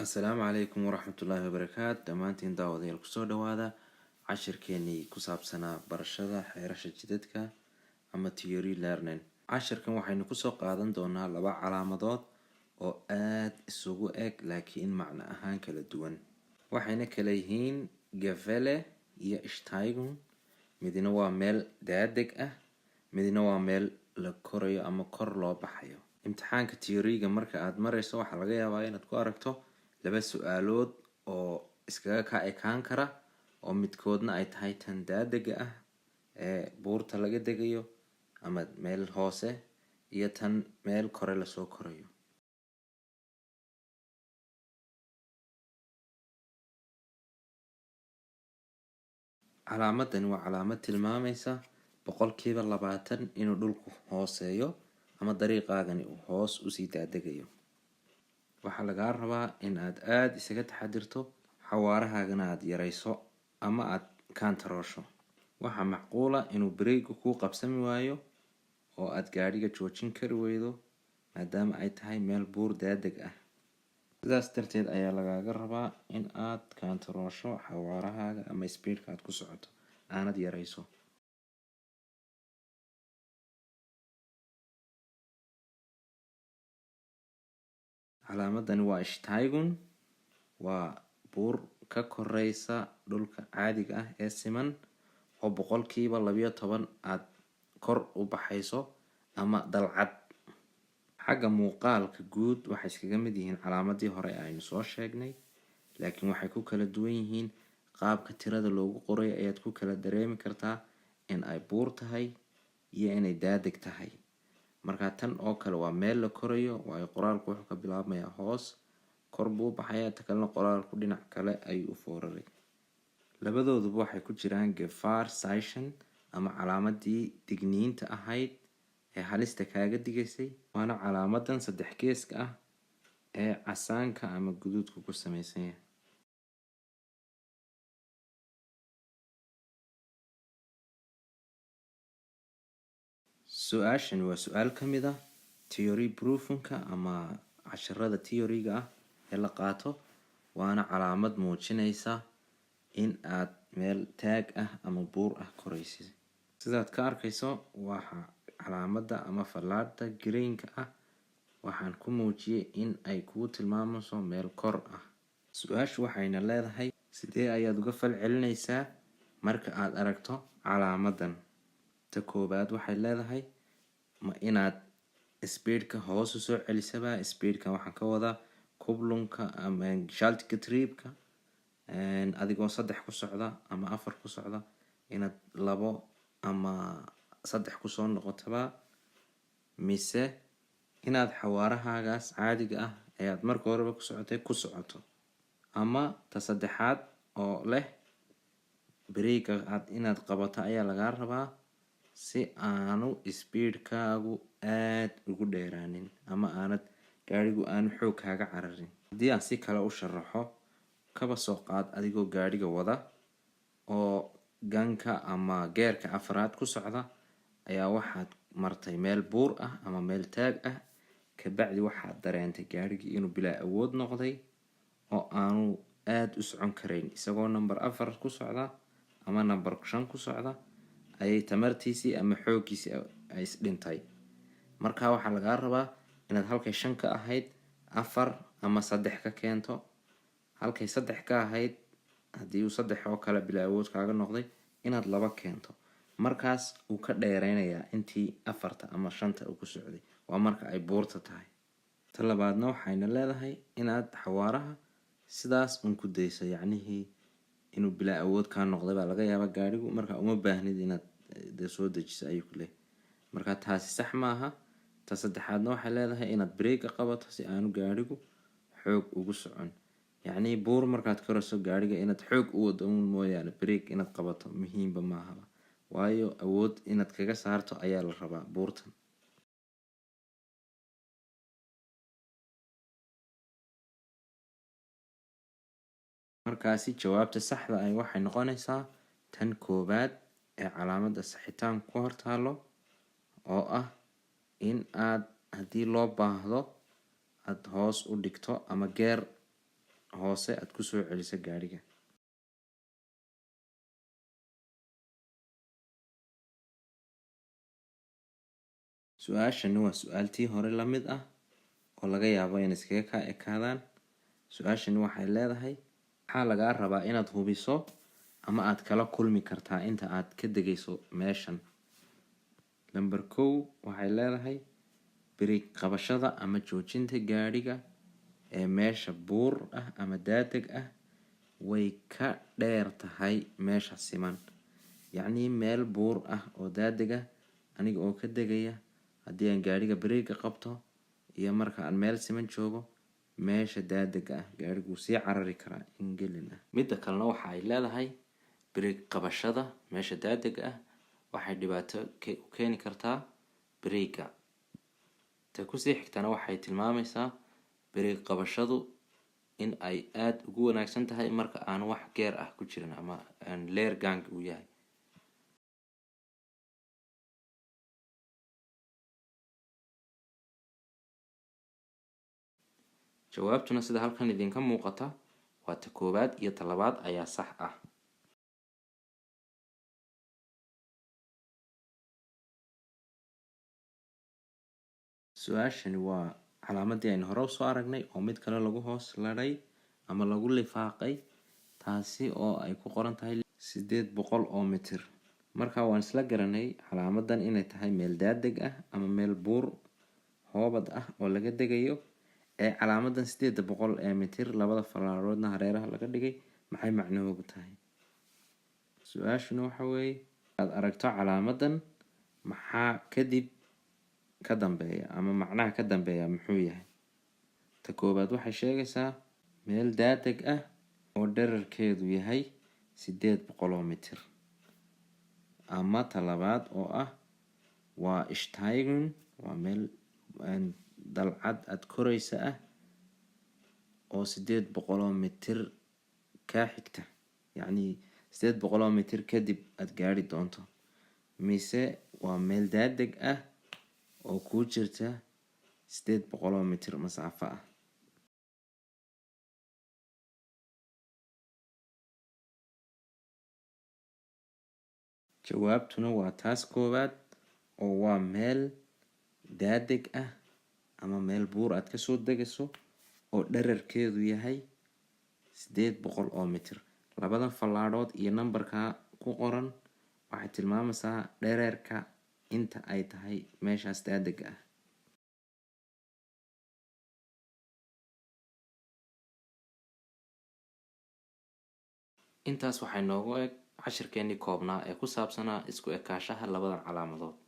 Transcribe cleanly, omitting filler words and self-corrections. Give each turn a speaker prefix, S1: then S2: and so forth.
S1: Assalaamu calaykum waraxmatullaahi wabarakaatu. Dhammaantiin daawadayaal kusoo dhawaada cashirkeenii ku saabsanaa barashada xeerasha jidadka ama theory learning. Cashirkan waxaynu kusoo qaadan doonaa laba calaamadood oo aad isugu eg laakiin macno ahaan kala duwan. Waxayna kala yihiin Gavele iyo Steigung. Midna waa meel daadeg ah, midna waa meel la korayo ama kor loo baxayo. Imtixaanka theory-ga marka aad marayso waxaa laga yaabaa inaad ku aragto laba su'aalood oo iskaga ka ekaan kara oo midkoodna ay tahay tan daadega ah ee buurta laga degayo ama meel hoose iyo tan meel kore lasoo korayo. Calaamadani waa calaamad tilmaamaysa 20% inuu dhulku hooseeyo ama dariiqaagani uu hoos usii daadegayo. Waxaa lagaa rabaa in aad isaga taxadirto xawaarahaagana aad yarayso ama aad kaantaroosho. Waxaa macquula inuu break kuu qabsami waayo oo aad gaadhiga joojin kari weydo maadaama ay tahay meel buur daadeg ah. Sidaas darteed ayaa lagaaga rabaa in aad kaantaroosho xawaarahaaga ama speedka aad ku socoto aanad yarayso. Calaamadani waa Steigung, waa buur ka koreysa dhulka caadiga ah ee siman oo 12% aad kor u baxayso ama dalcad. Xagga muuqaalka guud waxay iskaga mid yihiin calaamadii hore aynu soo sheegnay, laakiin waxay ku kala duwan yihiin qaabka tirada loogu qoray ayaad ku kala dareemi kartaa in ay buur tahay iyo inay daadeg tahay. Marka tan oo kale waa meel la korayo, waayo qoraalku wuxuu ka bilaabmayaa hoos, kor buu baxayaa, ta kalena qoraalku dhinac kale ayuu u fooraray. Labadooduba waxay ku jiraan Gefahrzeichen ama calaamadii digniinta ahayd ee halista kaaga digaysay. Waana calaamadan 3 geeska ah ee casaanka ama guduudka ku samaysan yahay. Su-aashan waa su-aal ka mid ah theory proofing-ka ama casharada theory-ga ah ee la qaato, waana calaamad muujinaysa in aad meel taag ah ama buur ah koraysid. Sidaad ka arkayso waxa calaamada ama fallaadha green-ka ah waxaan ku muujiyay in ay kuu tilmaamayso meel kor ah. Su-aashu waxayna leedahay sidee ayaad uga falcelinaysaa marka aad aragto calaamadan. Ta koobaad waxay leedahay ma inaad speedka hoos u soo celisaba. Speedka waxaan ka wadaa kublunka ama shaltika tripka adigoo 3 ku socda ama 4 ku socda inaad 2 ama 3 ku soo noqotaba, mise inaad xawaarahaagaas caadiga ah ee aad marka horeba ku socotay ku socoto. Ama ta saddexaad oo leh break aad inaad qabato ayaa lagaa rabaa si aanu speedkaagu aad ugu dheeraanin ama aanad gaadhigu aanu xoog kaaga cararin. Haddii aan si kale u sharaxo, kaba soo qaad adigoo gaadhiga wada oo ganka ama geerka afraad ku socda ayaa waxaad martay meel buur ah ama meel taag ah. Kabacdi waxaad dareentay gaadhigii inuu bilaa awood noqday oo aanu aad u socon karayn isagoo number 4 ku socda ama number 5 ku socda ayay tamartiisii ama xooggiisii ay dhintay. Markaa waxaa lagaa rabaa inaad halkay 5 ka ahayd 4 ama 3 ka keento. Halkay 3 ka ahayd haddii uu 3 oo kale bilaa awood kaaga noqday inaad 2 keento. Markaas uu ka dheeraynayaa intii 4 ama 5 uu ku socday. Waa marka ay buurta tahay. Ta labaadna waxayna leedahay inaad xawaaraha sidaas ku dayso, yacnihii inuu bilaa awood kaa noqday baa laga yaabaa gaadhigu, marka uma baahnid inaad soo dejiso ayuu ku leeyahay. Marka taasi sax maaha. Ta saddexaadna waxay leedahay inaad break qabato si aanu gaadhigu xoog ugu socon. Yacni buur markaad korayso gaadhiga inaad xoog u wado mooyaane break inaad qabato muhiimba maaha, waayo awood inaad kaga saarto ayaa la rabaa buurtan. Markaasi jawaabta saxda ah waxay noqonaysaa tan koobaad ee calaamada saxitaan ku hortaalo oo ah in aad haddii loo baahdo aad hoos u dhigto ama geer hoose aad kusoo celiso gaadhiga. su-aashani waa su-aaltii hore la mid ah oo laga yaabo in iskaga kaa ekaadaan. su-aashani waxay leedahay maxaa lagaa rabaa inaad hubiso ama aad kala kulmi kartaa inta aad ka degayso meeshan. Number 1 waxay leedahay biriig qabashada ama joojinta gaadhiga ee meesha buur ah ama daadeg ah way ka dheer tahay meesha siman. yacni meel buur ah oo daadeg ah aniga oo ka degaya haddii aan gaadhiga biriiga qabto iyo marka aan meel siman joogo, meesha daadega ah gaadhigu sii carari karaa in gelin ah. midda kalena waxa ay leedahay biriig qabashada meesha daadega ah waxay dhibaato u keeni kartaa biriiga. ta kusii xigtana waxay tilmaamaysaa biriig qabashadu in ay aada ugu wanaagsan tahay marka aan wax geer ah ku jirin ama aan leer gang uu yahay. jawaabtuna sida halkan idinka muuqata waa ta 1 iyo ta 2 ayaa sax ah. su-aashani waa calaamadii aynu hore usoo aragnay oo mid kale lagu hoos ladhay ama lagu lifaaqay, taasi oo ay ku qoran tahay 800 oo mitir. marka waan isla garanay calaamadan inay tahay meel daadeg ah ama meel buur hoobad ah oo laga degayo. ee calaamadan 800 ee mitir labada falaaroodna hareeraha laga dhigay maxay macnahoodu tahay? su-aashuna waxa weeye aad aragto calaamadan maxaa kadib ka dambeeya ama macnaha ka dambeeya muxuu yahay? ta 1 waxay sheegaysaa meel daadeg ah oo dhererkeedu yahay 800 oo mitir. ama ta 2 oo ah waa steigung, waa meel dalcad aad koraysa ah oo 800 oo mitir kaa xigta, yacni 800 oo mitir kadib aad gaari doonto, mise waa meel daadeg ah oo kuu jirta 800 oo mitir masaafo ah. jawaabtuna waa taas 1 oo waa meel daadeg ah ama meel buur aad kasoo degayso oo dhererkeedu yahay 800 oo mitir. labadan fallaarood iyo nambarka ku qoran waxay tilmaamaysaa dhererka inta ay tahay meeshaas daadega ah. intaas waxay noogu eg cashirkeenii koobnaa ee ku saabsanaa isku ekaashaha labadan calaamadood.